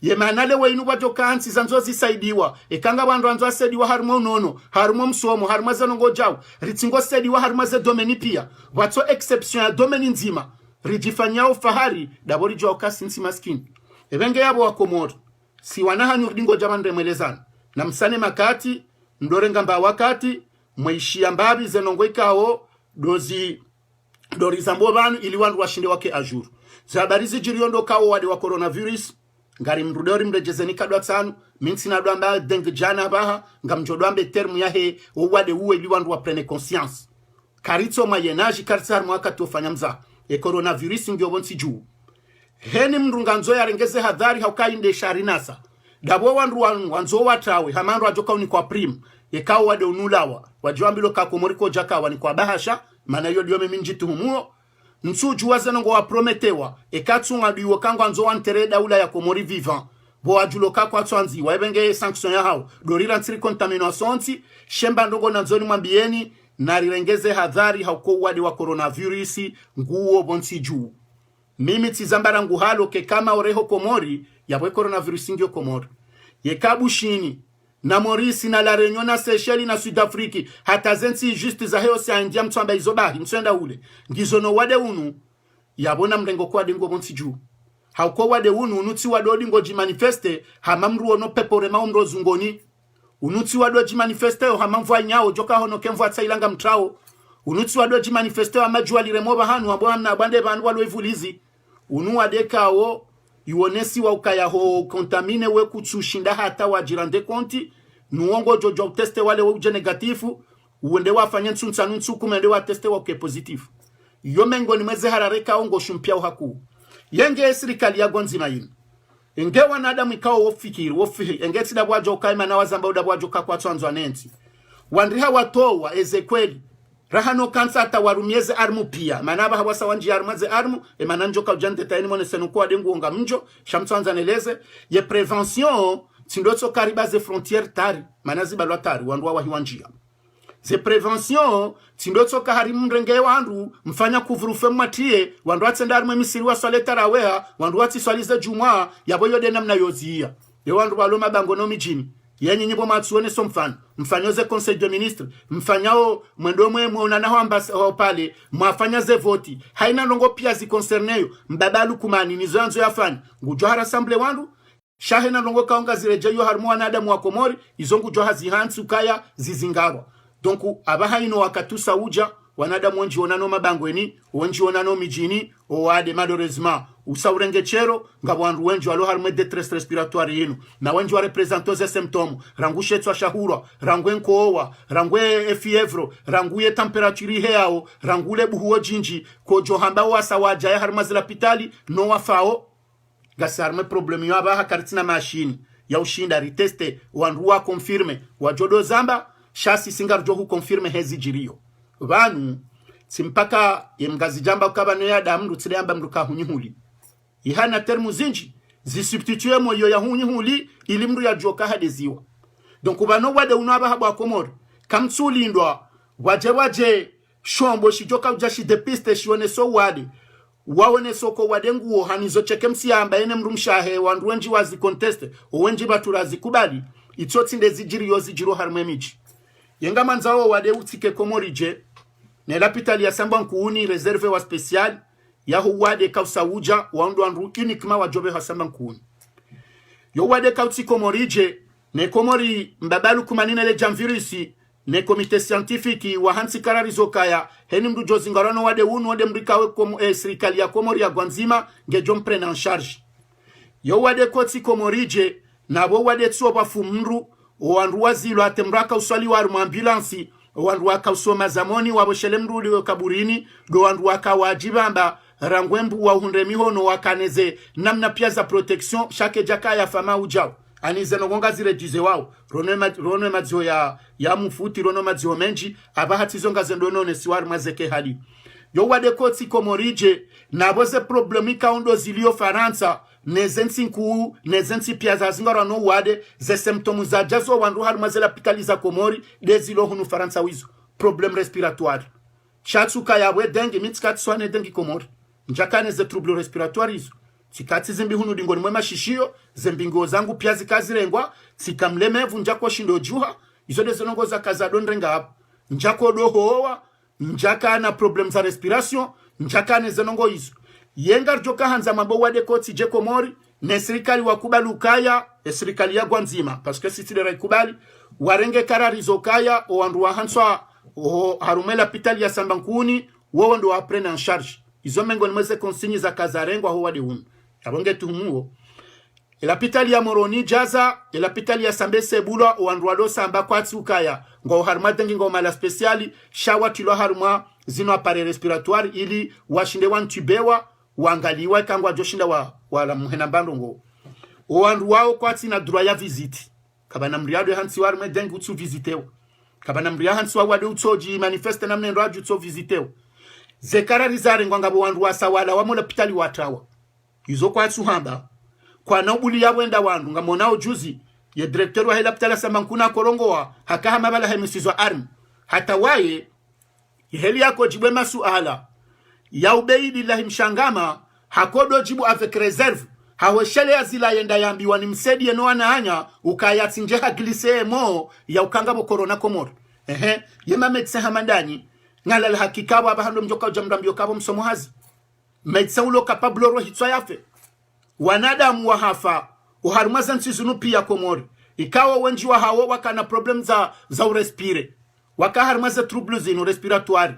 yemanale weinu wajoka ansi zanzozi saidiwa ekanga bandu anzo asediwa harumwe unono harumwe msomo harumwe zanongo jao ritingo sediwa harumwe ze domeni pia watso exception ya domeni nzima rijifanyao fahari dabo rijo okasi nsi maskini ebenge yabo wakomoto si wanaha nyurdingo jamande mwelezana na msane makati ndorenga mba wakati mweishia mbabi zenongo ikao dorizambo banu ili wandu washinde wake ajuru zabarizi jiriondo kawo wade wa coronavirus ngari mrudori mrejezeni kadwa tsanu minsi na doamba dengue jana baha ngamjodoambe termu yahe wade uwe ili wandu wa prene conscience karito mayenaji karsar mwaka tofanya mza coronavirus ngio bonsi juu heni mrunganzo ya rengeze hadhari haukainde sharinasa dabo wanzo watawe hamanro ajoka uni kwa prim yekao wade unulawa wajiwambilo kakomoriko jakawa ni kwa bahasha mana yo diome minjituhumuo nsuju wazenongo wa prometewa ekatsunga biwo kango anzo wantere daula ya komori vivant bo ajuloka kwa twanzi waebenge sanction ya hao dorira ntiri contamination shemba ndongo nanzoni mwambieni na rirengeze hadhari hauko wadi wa coronavirus nguo bonsi juu mimi tizambara nguhalo ke kama oreho komori yabwe coronavirus ngio komori yekabu shini na Morisi na La Réunion na Seychelles na Sud-Afrique hata zensi juste za heo sa India mtsamba izobahi mtsenda ule ngizono wade unu yabona mrengo kwa dingo bonsi juu hauko wade unu unuti wado dingo jimanifeste hamamru ono pepore maumro zungoni unuti wado jimanifeste hamamvwa nyao joka hono kemvwa tsailanga mtrao unuti wado jimanifeste amajua liremoba hanu abo hamna bande bandu walo ivulizi unu wadeka o yuonesi wa ukaya ho kontamine we kutsushinda hata wajirande konti nuongo jojo teste wale wa uje negatifu uende wafanya ntsuntsanu ntsuku mende wa teste wa uke positifu yomengo ni mweze harareka ongo shumpia uhaku yenge serikali ya gonzima yin enge wanadamu ikao wofikiri enge tidabwa joka imana wazamba udabwa joka kwa twanzo anenti wandriha watowa Ezekweli rahano kansa atawarumieze armu pia manaba hawasa wanji armaze armu emananjo ka ujante taini mone senuko adengu onga mjo shamtwanza neleze ye prevention tindotso karibaze frontiere tari manazi balwa tari wanduwa wahiwanjia ze prevention tindotso kahari mrenge wandu mfanya kuvurufe mwatie wanduwa tsenda armu emisiri wa swale taraweha wanduwa tiswalize jumwa yaboyo dena mna yozia ye wandu waloma bangono mijini yenye nyibo matsuone so mfanyoze conseil de ministre mfanyao mwendo mwemwe unanaho ambassadeur pale mwafanya ze voti haina longo pia zi concerneyo mbabalu kumani nizanzo yafani ngujwa rassemble wandu shahena longo kaonga zirejeyo harmu wanadamu wa Komori izongu jwa hazihansu kaya zizingarwa donc abahaino wakatusa uja wanadamu wenji onano mabangweni wenji onano mijini oade malheureusement usaurenge chero ngabwandu wenji walo harme détresse respiratoire yinu na wenji wa represento ze symptômes rangushe tswa shahura rangwe nkowa rangwe fievre ranguye temperature heao rangule buhuo jinji ko johamba wasa waja ya harma zila pitali no wafao gasarme problème yo aba hakaritina machine ya ushinda riteste wanruwa confirme wajodo zamba shasi singarjo hu confirme hezi jirio vanu simpaka yemgazi jamba ukabano ya damu tsiriamba mruka hunyihuli ihana termu zinji zisubstitue moyo ya hunyihuli ili mru ya joka hadeziwa donc ubano wade unaba haba Komori kamtsulindwa waje shombo shijoka ujashi depiste shione so wade waone soko wade nguo hanizo cheke msiamba ene mrumshahe wandu wenji wazi conteste owenji baturazi kubali itsotsi ndezijiri yozijiro harmwe michi yenga manzao wade utike Komori je ne l'hôpital ya samba nkuuni reserve wa special ya huwade kausa uja wandu anru uniquement wajobe hasamba nkuuni yo wade kauti Komori je ne Komori mbabalu kumanina le jamvirisi ne komite scientifique wa hansi kararizo kaya heni mdu jozi ngarano wade unu wade mrikawe serikali ya Komori ya Gwanzima ngejo mprene en charge yo wade koti Komori je na bo wade tsuo bafumru wandu wazilo atemraka uswali wa ambulance wandu wakausoma zamoni waboshele mrudi wa kaburini do wandu wakawajibamba rangwembu wa hunde mihono wakaneze namna pia za protection shake jaka ya fama ujao anize nongonga zire jize wao ronwe madzio ya mufuti rono madzio menji abahati zonga zendonone siwari mazeke hali yo wade koti Komori je na boze problemika undo zilio Faransa nezensi nkuu nezensi pia za zingara no wade ze symptômes za jazo wandu halu mazela pitaliza Komori dezilo hunu Faransa wizo problem respiratoire chatsuka ya we dengue mitskati swane dengue Komori njakane ze trouble respiratoire izo tikati zimbi hunu dingoni mwema shishio zembingo zangu pia zikazirengwa sikamlemevu njako shindo juha izo dezonongo za kazado nrenga hapo njako dohowa njaka na problem za respiration njaka ne zenongo izo yenga joka hanza mambo wade koti je Komori ne serikali wakubali ukaya serikali ya Gwanzima parce que si tidera ikubali warenge kararizo kaya o wandu wa hanswa o harumela pitali ya sambankuni wo ndo aprene en charge izo mengo nimeze consigne za kazarengwa ho wade hunu abonge tumuo la pitali ya Moroni jaza la pitali ya Sambese bulwa wandu wado samba kwatsi ukaya ngo harma dengi ngo mala speciali shawa tilo harma zino appareil respiratoire ili washinde wantubewa wangaliwa kangwa joshinda wala muhena bandongo owandu wao kwati na droit ya visite kabana mriado hansi war medengu utsu visiteo kabana mria hansi wade utsoji manifeste na mnendo aju utso visiteo zekara rizare ngwangabo wandu wasawala wamola pitali watawa izo kwatsu hamba kwa naubuli ya wenda wandu ngamonao juzi ye directeur wa hela pitala samankuna korongoa hakaha mabala hemisizwa arm hata waye heli yako jibwe masuala ya ubeidi lahi mshangama hakodo jibu avec reserve haweshele ya zila yenda yambiwa ni msedi yeno anaanya ukayatsinjeha glise mo ya ukangabo korona komoro yema medse hamandani ngala la hakikabo abahando mjoka jamrambio kabo msomo hazi medse ulo kapablo ro hitwa yafe wanadamu wa hafa uharumaza nsizunu pia komori ikawa wenji wa hawo wakana problem za urespire wakaharumaza troubles zinu respiratoire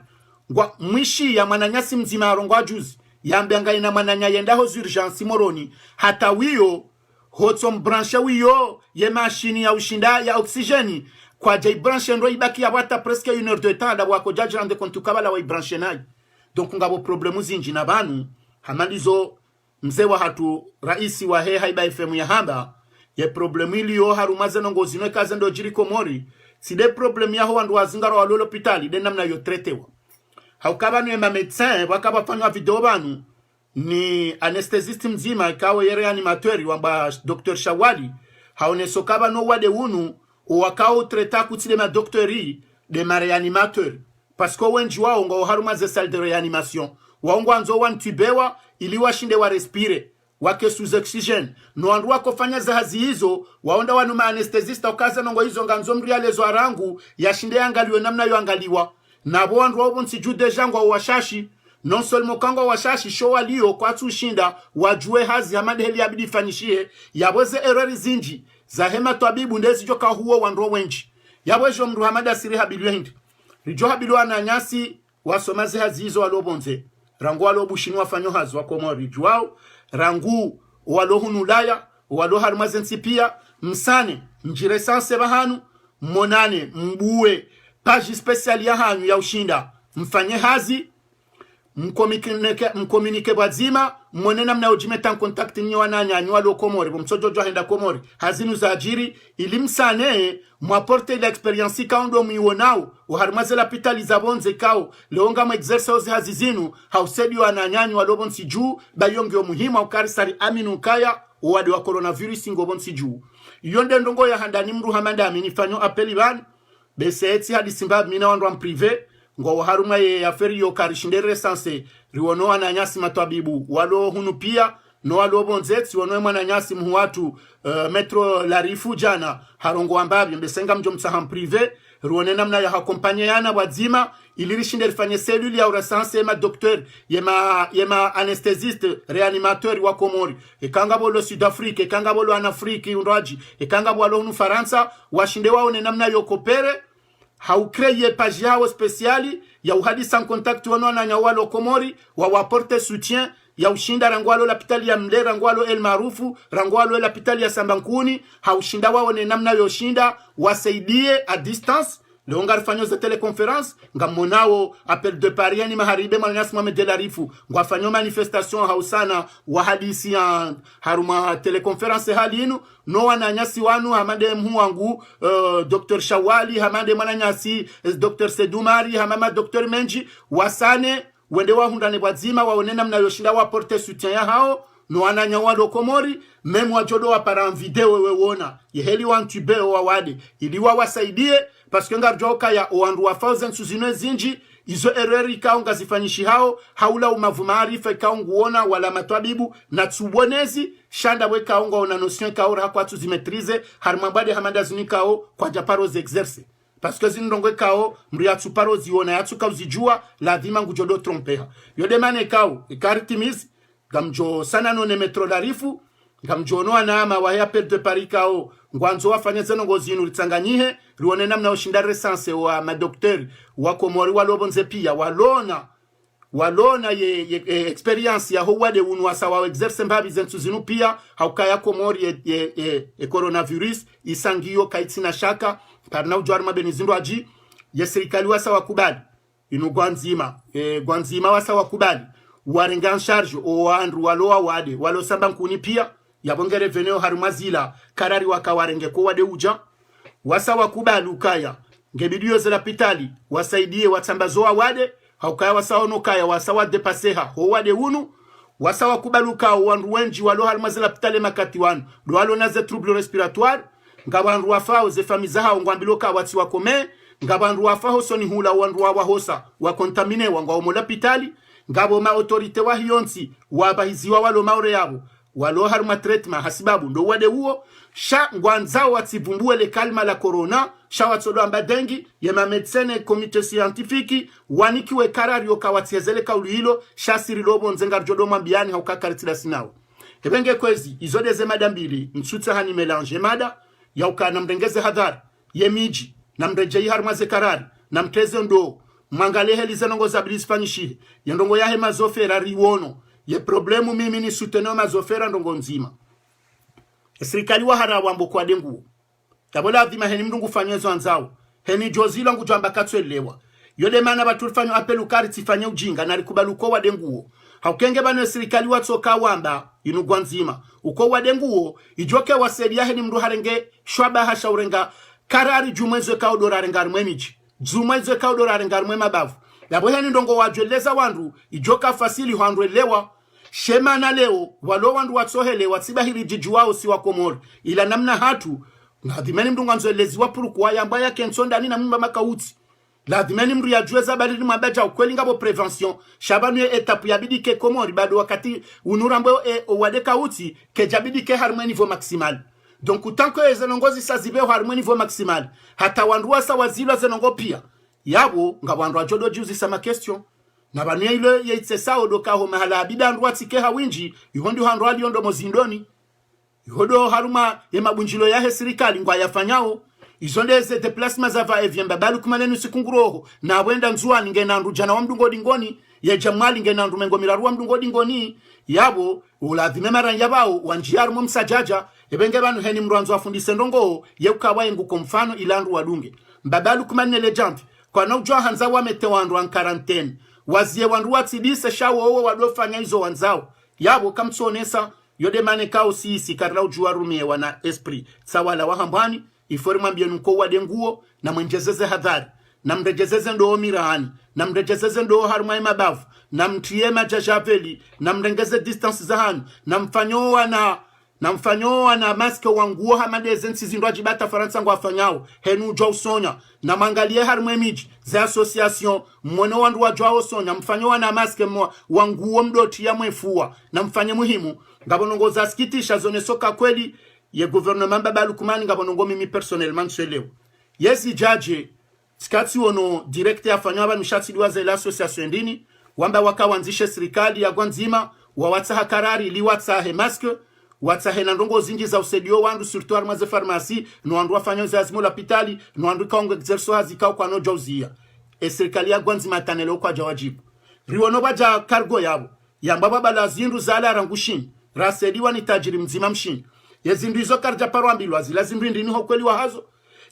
ngwa mwishi ya mananyasi mzima arongwa juzi yambianga ina mananya yenda ho urgence moroni hata wiyo hotsom branche wiyo ye machine ya ushinda ya oxygeni kwa jay branche ndo ibaki ya wata presque 1 heure de temps da wako judge rende compte kabala wa branche nayo donc ngabo problemu zinji na banu hamalizo mzee wa hatu raisi wa he haiba FM ya hamba ye problemu iliyo harumaze no ngozino kaze ndo jiri komori si de problemu ya ho wandu wazingaro wa lolo hospitali de namna yo tretewa haukaba ni médecin wakaba fanywa video banu ni anesthesiste mzima ikawa ye reanimateur wamba Dr. Shawali haoneso kaba no wade unu wakao treta kutile ma docteuri de ma reanimateur parce que wenji wao ngo haruma ze salle de réanimation waongo anzo wantibewa ili washinde wa respire wake sous oxygène no andu wako fanya za hazi hizo waonda wanu ma anesthesista okaza nongo hizo nganzo mrialezo arangu yashinde angaliwe namna yo angaliwa na bondu wao bonsi jude jangwa washashi non seulement kangwa washashi show walio kwa tushinda wajue hazi hamade heli abidi fanishie yaboze errori zinji za hema twabibu ndezi joka huo wandro wenji yabwejo mru hamada siri habilu hindi rijo habilu ananyasi wasomazi hazi hizo walobonze rangu walobushinwa fanyo hazi wakomori juao rangu walohunulaya waloharumazensi pia msane mjire sanse bahanu monane mbuwe page special ya hanyu ya ushinda mfanye hazi mkomunike bazima mwenena mna ujimeta contact ni wananya ni walo komori bomsojojo henda komori hazinu za ajiri ilimsane mwaporte l'experience kaundo miwonao uharumaze la pitali za bonze kao leonga mu exercise hazizinu hausedi wananyanya walo bonsi juu bayonge muhimu ukarisari aminu kaya wadi wa coronavirus ngo bonsi juu yonde ndongo ya handani mru hamanda aminifanyo apeli ban beseti hadi simba mina wandu privé ngo haruma ye aferi yo karishindere sanse riwono ananyasi matwabibu walo hunu pia no walo bonzeti wono mwana nyasi muwatu metro larifu jana harongo ambabi mbesenga mjo msaham privé riwone namna ya hakompanye yana wazima ilirishindere fanye cellule ya urasanse ma docteur yema anesthésiste réanimateur wa Komori ekanga bolo Sud Afrique ekanga bolo an Afrique unraji ekanga bolo hunu Faransa washinde wao ne namna yo kopere haukreye page yao speciali ya uhadi sans contact wano na nyawalo Komori wa waporte soutien ya ushinda rangwalo la pitali ya Mle rangwalo El Marufu rangwalo la pitali ya Sambankuni haushinda wao ne namna yoshinda wasaidie a distance leonga rifanyo za teleconference ngamonao appel de Paris ni maharibe malanyasi Mohamed El Arifu ngwafanyo manifestation hausana wa hadisi ya haruma teleconference halinu no wananyasi wanu hamade mhuangu Dr. Shawali hamade mananyasi Dr. Sedumari hamama Dr. Menji wasane wende wahundane wazima waonena mnayoshinda wa porte soutien ya hao no ananya wado Komori memu wajodo wa para video wewona yeheli wantube wa wade ili wasaidie parce que ngarjoka ya oandu wa thousand suzino zinji izo errori kaunga zifanyishi hao haula umavumarifa kaunguona wala matwabibu na tsubonezi shanda we kaunga ona notion kaura kwa tuzimetrize harmabade hamanda zinikao kwa japaro exerce parce que zinondongwe kao mria tsuparo ziona ya tsuka uzijua lazima ngujodo trompeha yodemane kao ikaritimis gamjo sana no ne metro larifu ngamjono anama wa appel de Paris kao ngwanzo wafanya zeno ngozinu litsanganyihe rione namna ushinda resanse wa madokter wa Komori walobonze pia walona ye experience ya howade unwa sawa exerce mbabi zentu zinu pia haukaya Komori ye coronavirus isangiyo kaitina shaka parna ujwari mabenizindo aji ye serikali wasa wakubali inu gwanzima wasa wakubali warenga en charge o wandu waloa wade walo samba nkuni pia yabongere veneo harumazila karari wakawarenge ko wade uja wasa wakubalu kaya ngebidio zela pitali wasaidie watambazoa wade haukaya wasaono kaya wasawa depaseha ho wade unu wasa wakubaluka wandu wenji walo harumazila pitali makati wanu walo naze trouble respiratoire ngabandu wafao ze famizaha ngwambiloka wati wakome ngabandu wafao soni hula wandu wahosa wakontamine wangwa omola pitali ngabo ma autorite wa hiyonsi wabahiziwa walo maure yabo walo haruma treatment hasibabu ndo wade huo sha ngwanzao wativumbue le kalma la corona sha watsodo amba dengi yema medecine komite scientifique wanikiwe karari okawatiezele kauli hilo sha sirilobo nzenga jodo mwambiani haukakaritila sinao ebenge kwezi izode ze madambili nsutsa hani melange mada ya ukana mdengeze hadhari yemiji na mrejei haruma ze karari na mteze ndo mangalehe lizenongo za bilisfanyishi ya ndongo yahe mazofera riwono ye problemu mimi ni suteneo mazofera ndongo nzima serikali wa hara wambo kwa dengu tabola dhima heni mdungu fanyezo anzao heni jozilo ngu jamba katwelewa yode mana batulfanyo apelu kari tifanye ujinga na likubaluko wa denguo haukenge bano serikali watsoka wamba inugwa nzima uko wa denguo ijoke wasedia heni mdu harenge shwaba hasha urenga karari jumwezwe kaudora rengari mwemiji zumwezwe kaudora rengari mwemabavu yabo heni ndongo wajweleza wandu ijoka fasili huandwelewa shema na leo walo wandu watsohele watsibahiri jijuwao si wakomori ila namna hatu nadhimeni mdu nganzoelezi wapuru kwa yamba ya kensonda nina mba makauti ladhimeni mdu ya jueza badiri mwabaja ukweli ngabo prevention shabanu ye etapu ya bidi ke komori bado wakati unurambo wade kauti ke jabidi ke harmwe niveau maximal donc utanko ye zenongozi sa zibe harmwe niveau maximal hata wandu wasa wazilo zenongo pia yabo ngabo wandu wajodo juzi sama question na bania ile yeitse sao doka ho mahala bidandu watike hawinji ihondi handu aliondo mozindoni ihodo haruma ye mabunjilo yahe serikali ngwa yafanyao izondeze déplacement za va et vient babalu kumanenu sikunguroho na wenda nzuani ngena ndujana wa mdungo dingoni ya jamali ngena ndumengo miraru wa mdungo dingoni yabo uladhime mara yabao wanjiaru mumsajaja ebenge banu heni mruanzo afundise ndongo ye ukawaye nguko mfano ilandu wadunge babalu kumanene legend kwa na ujua hanza wa metewandu wa quarantaine wazie wandu watibise shawo owo wadofanya hizo wanzao yabo kamtsonesa yode mane kao sisi karla ujua rumie wana esprit sawala wahambani ifori mwambie nuko wade nguo na mwenjezeze hadhari na mrejezeze ndoo mirahani na mrejezeze ndoo harumai mabavu na mtie majajaveli na mrengeze distance zahani na mfanyoa na maske wanguo hamadeze nsizindo ajibata faransa ngu afanyao henu ujwa usonya na mangalie harumai miji za association mwono wandu wajwa usonya mfanyoa na maske wanguo mdoti ya mwefuwa na mfanye muhimu ngabonongo za skitisha zone soka kweli ye gouvernement babalu kumani ngabonongo mimi personnellement sweleo yesi jaje skati ono directe afanywa ba mishati liwaze la association ndini wamba wakawanzishe serikali ya gwanzima wa watsaha karari li watsahe maske watsahe na ndongo zingi za usedio wandu surtout armaze pharmacie no wandu afanywa za azimo l'hôpital no wandu kaongo exerso hazikao kwa no jozia e serikali ya gwanzima tanelo kwa jawajibu riwono baja cargo yabo yamba baba la zindu zala rangushini rasediwa ni tajiri mzima mshini yezindu izo karja parwambilwa zila zindu ndini hokweli wa hazo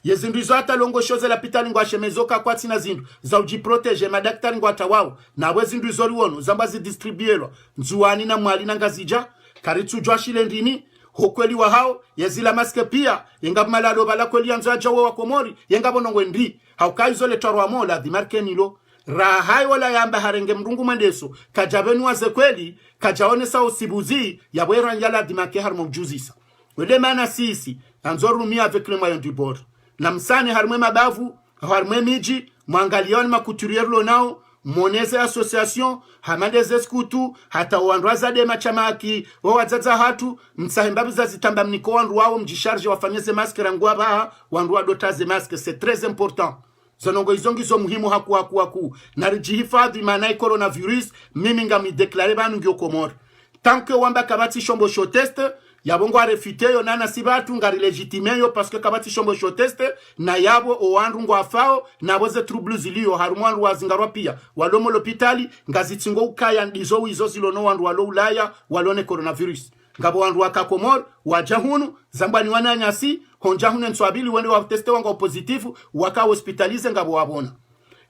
yezindu izo hata longo shoze la pitali ngwa shemezoka kwa tina zindu za ujiprotege madaktari ngwa tawao na wezindu izo liwono zamba zidistribuelwa nzuani na mwali na ngazija karitu jwashile ndini hokweli wa hao yezila maske pia yenga malalo bala kweli anzo ajawo wa komori yenga bonongo ndi haukai zole torwa mola dhimarke nilo rahai wala yamba harenge mrungu mandeso kajabenu waze kweli kajaone sa usibuzi ya bwera yala dhimake harmo mjuzisa wede mana sisi anzoru mia avec le moyen du bord na msane harmwe mabavu harmwe miji mwangalioni makuturiero nao moneze association hamadeze skutu hata wandraza de machamaki wazaza hatu msahembabu za zitamba mniko wandu wao mjisharge wafanyeze maske rangua baha wandu wa dotaze maske c'est très important zonongo izongizo muhimu haku na rijihifadhi manai coronavirus mimi ngami deklare banu ngyo komori tanke wamba kabati shombo show test yabongo arefite yo nana sibatu ngari legitime yo parce que kabati shombo show test na yabo owandu ngo afao na boze troubles iliyo harumwandu wazingarwa pia walomo l'hôpital ngazitsingo ukaya ndizo wizo zilono wandu walo ulaya walone coronavirus ngabo wandu wakakomor wajahunu zambani wananyasi honjahunu nswabili wende wa teste wango positifu waka hospitalize ngabo wabona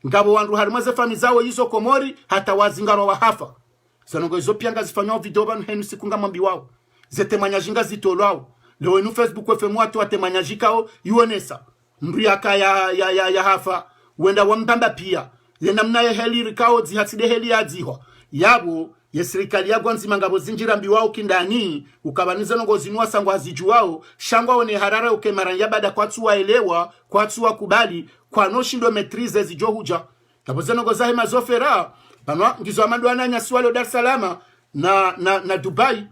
ngabo wandu harimaze fami zawo yizo komori hata wazingarwa wahafa zanongo izo pia ngazifanywa video banu henu sikunga mambi wao zetemanyajinga zitolwao leo inu Facebook FM watu watemanyajikao yuonesa mriaka ya hafa wenda wambamba pia yenamna ye heli rikao zihatide heli ya ziho yabo ye serikali ya gwanzi mangabo zinjira mbi wao kindani ukabaniza nongo zinua sangwa haziju wao shangwa one harara ukemara yabada kwa tuwa elewa kwa tuwa kubali kwa no shindo metrize zijo huja kaboza nongo zahe mazofera banwa ngizo amando ananya swalo Dar es Salaam na Dubai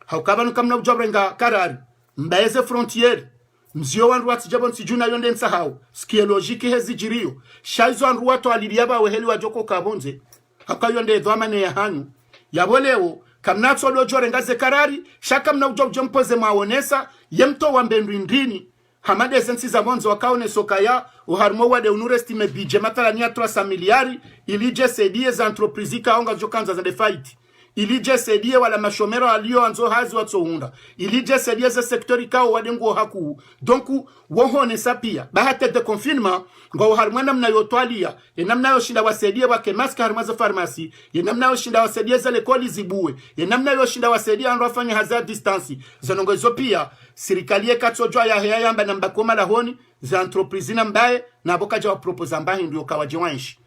haukabanu kamna ujabrenga karari mbaeze frontiere mzio wanru watijabo nsijuna yonde nsahau skie logiki hezi jirio shaizo wanru watu aliliaba weheli wajoko kabonze haka yonde dhwamane ya hanyu yaboleo kamnatso lojore ngaze karari shaka mna ujob mpoze maonesa yemto wambendu indini hamade sensi za monzo wakaone sokaya uharmo wade unurestime bije matala ni 300 miliari ilije sedie za entreprise kaonga jokanza za fight ilije sedie wala mashomero alio anzo hazi watsohunda ilije sedie za sektori kao wadengo haku donc wohone sapia bahate de confinement ngo harmwana mna yotwalia yenamna yoshinda wasedie wake maska harmaza pharmacy yenamna yoshinda wasedie za lekoli zibuwe yenamna yoshinda wasedie ando afanya hazard distance zonongozo pia serikali yekatsojwa ya heya yamba namba koma la honi za entreprise na mbaye na bokaja wa proposa mbaye ndio kawajiwanshi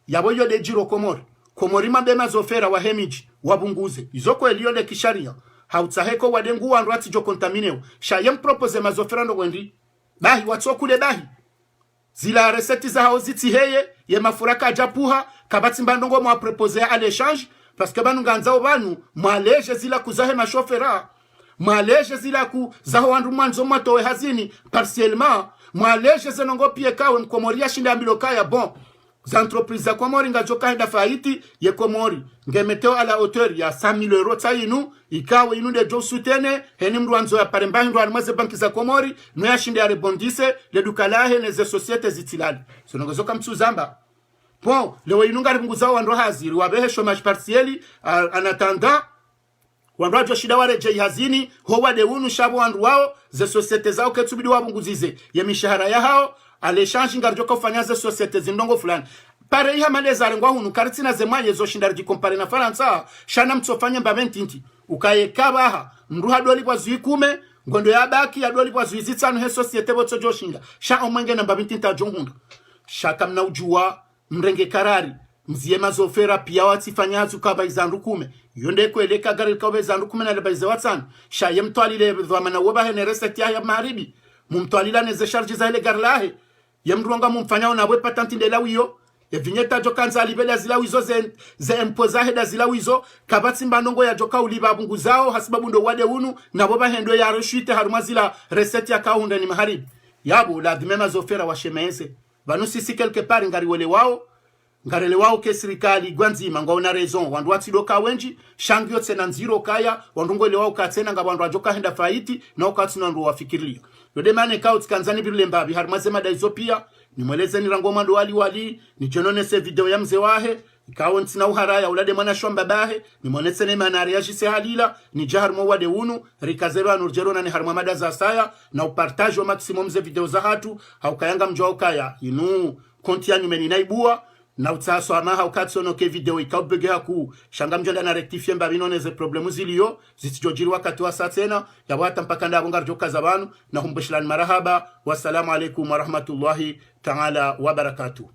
yabo yo de jiro komorima bema zofera wa hemiji wabunguze izoko elio de kisharia hautsaheko wadengu wandu ati jo contamineo shayem propose mazofera ndo wendi bahi watsokule bahi zila reseti za hao ziti heye ye mafuraka ajapuha kabati mbandongo mwa propose à l'échange parce que banu nganzao banu mwaleje zila kuzahe mashofera mwaleje zila kuzaho wandu mwanzo matowe hazini partiellement mwaleje zenongo pie kawe mkomoria shinda mbilokaya bon za entreprise za Komori ngajoka henda faiti ye Komori ngemeteo à la hauteur ya 100,000 euros tainu ikawe inu de jo soutene heni mruanzo ya paremba ndo almaze banki za Komori no ya shinde ya rebondise le dukalahe neze societe zitilali sonongozoka mtsuzamba bon lewe inu ngari mnguzao wando haziri wabehe chômage partiel en attendant wandrajo shida wareje hazini ho wade unu shabo wandu wao ze societe zao ketubidi wabunguzize ye mishahara ya hao aleshanji ngarjoka ufanyaze societe zindongo fulani pare iha maleza alengwa hunu karitina zemaye zo shindarji kompare na Faransa shana mtsofanya mbaventinti ukayekabaha mruha doli kwa zui 10 ngondo ya baki ya doli kwa zui zitsano he societe botso joshinga sha omwenge na mbaventinti ajonhunda shaka mna ujua mrenge karari mzie mazofera pia watsifanyazu kaba izandu 10 yonde kweleka gari kaba izandu 10 na lebaize watsano sha yemtwalile dhamana woba he reset ya maribi mumtwalila neze charge za ile garlahe yemruanga mumfanyao na wepa tantinde lawiyo evinyeta jokanza libela zilawizo ze impoza heda zilawizo kabati mbandongo ya joka uliba bunguzao hasibabu ndo wade unu na boba hendo ya reshite harumazila reset ya kaunda ni maharibi yabo la dhimema zofera wa shemeze vanu sisi quelque part ngarele wao ke serikali gwanzima ngaona raison wandu watidoka wenji shangyo tsena nziro kaya wandu ngole wao katsena ngabandu ajoka henda faiti na ukatsina ndo wafikiria yode mane kaut kanzani birule mbabi harmaze mada Ethiopia ni mweleze ni rangoma ndo wali ni jonone se video ya mze wahe ikawo ntina uharaya ulade mwana shomba bahe ni mwanetse ne manari yajise halila ni jahar mo wade unu rikazero anurjero na ni harma mada za saya na upartage wa maximum ze video za hatu haukayanga mjwa ukaya inu konti yanyu meni naibua na utsaso amaha ukatsono ke video ikabege haku shanga mjonda na rectifie mbabino neze problemu ziliyo zitijojiri wakati wa satena ya wata mpaka ndabo ngarjoka zabanu na humbishlan marahaba wassalamu alaikum wa rahmatullahi ta'ala wa barakatuh.